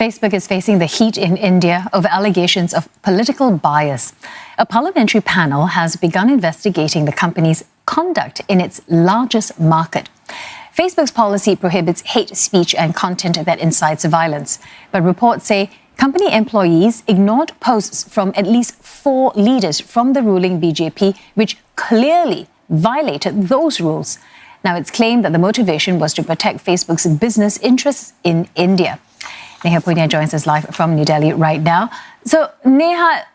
Facebook is facing the heat in India over allegations of political bias. A parliamentary panel has begun investigating the company's conduct in its largest market. Facebook's policy prohibits hate speech and content that incites violence, but reports say company employees ignored posts from at least 4 leaders from the ruling BJP, which clearly violated those rules. Now, it's claimed that the motivation was to protect Facebook's business interests in India. Neha Punya joins us live from New Delhi right now. So, Neha,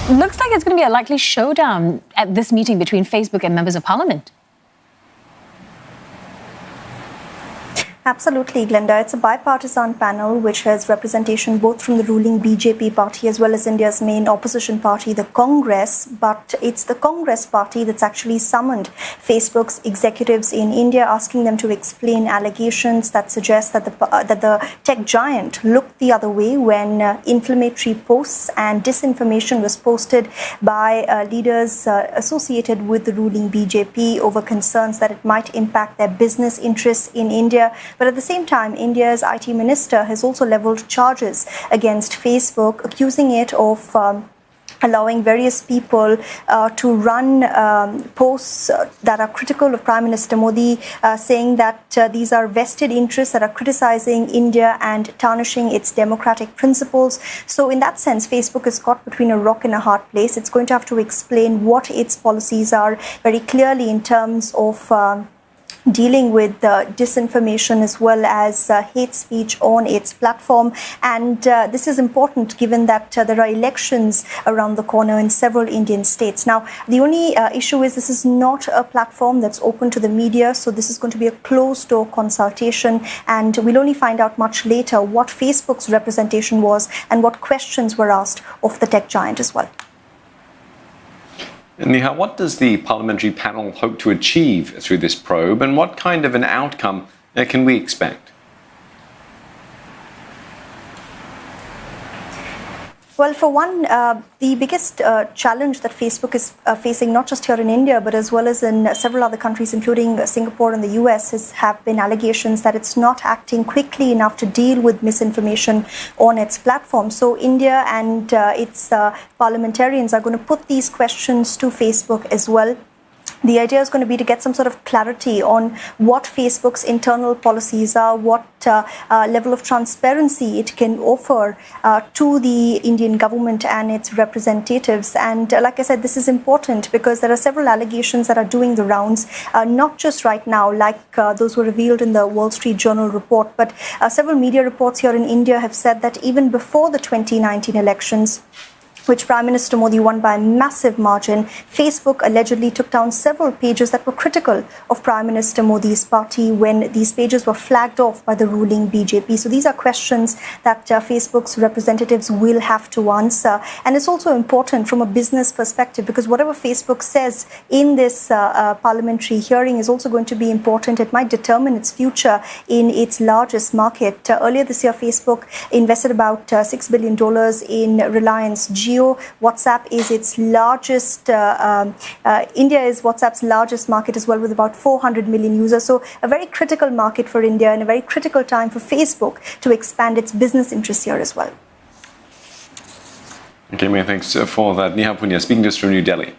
looks like it's going to be a likely showdown at this meeting between Facebook and members of parliament. Absolutely, Glenda. It's a bipartisan panel which has representation both from the ruling BJP party as well as India's main opposition party, the Congress. But it's the Congress party that's actually summoned Facebook's executives in India, asking them to explain allegations that suggest that the tech giant looked the other way when inflammatory posts and disinformation was posted by leaders associated with the ruling BJP over concerns that it might impact their business interests in India. But at the same time, India's IT minister has also leveled charges against Facebook, accusing it of allowing various people to run posts that are critical of Prime Minister Modi, saying that these are vested interests that are criticizing India and tarnishing its democratic principles. So in that sense, Facebook is caught between a rock and a hard place. It's going to have to explain what its policies are very clearly in terms of dealing with disinformation as well as hate speech on its platform. And this is important given that there are elections around the corner in several Indian states. Now, the only issue is this is not a platform that's open to the media, so this is going to be a closed-door consultation, and we'll only find out much later what Facebook's representation was and what questions were asked of the tech giant as well. Neha, what does the parliamentary panel hope to achieve through this probe, and what kind of an outcome can we expect? Well, for one, the biggest challenge that Facebook is facing, not just here in India, but as well as in several other countries, including Singapore and the US, have been allegations that it's not acting quickly enough to deal with misinformation on its platform. So India and its parliamentarians are going to put these questions to Facebook as well. The idea is going to be to get some sort of clarity on what Facebook's internal policies are, what level of transparency it can offer to the Indian government and its representatives. And like I said, this is important because there are several allegations that are doing the rounds, not just right now, like those were revealed in the Wall Street Journal report, but several media reports here in India have said that even before the 2019 elections, which Prime Minister Modi won by a massive margin, Facebook allegedly took down several pages that were critical of Prime Minister Modi's party when these pages were flagged off by the ruling BJP. So these are questions that Facebook's representatives will have to answer. And it's also important from a business perspective because whatever Facebook says in this parliamentary hearing is also going to be important. It might determine its future in its largest market. Earlier this year, Facebook invested about $6 billion in Reliance Jio. WhatsApp is its largest, India is WhatsApp's largest market as well, with about 400 million users. So a very critical market for India and a very critical time for Facebook to expand its business interests here as well. Okay, many thanks for that. Neha Punya speaking to us from New Delhi.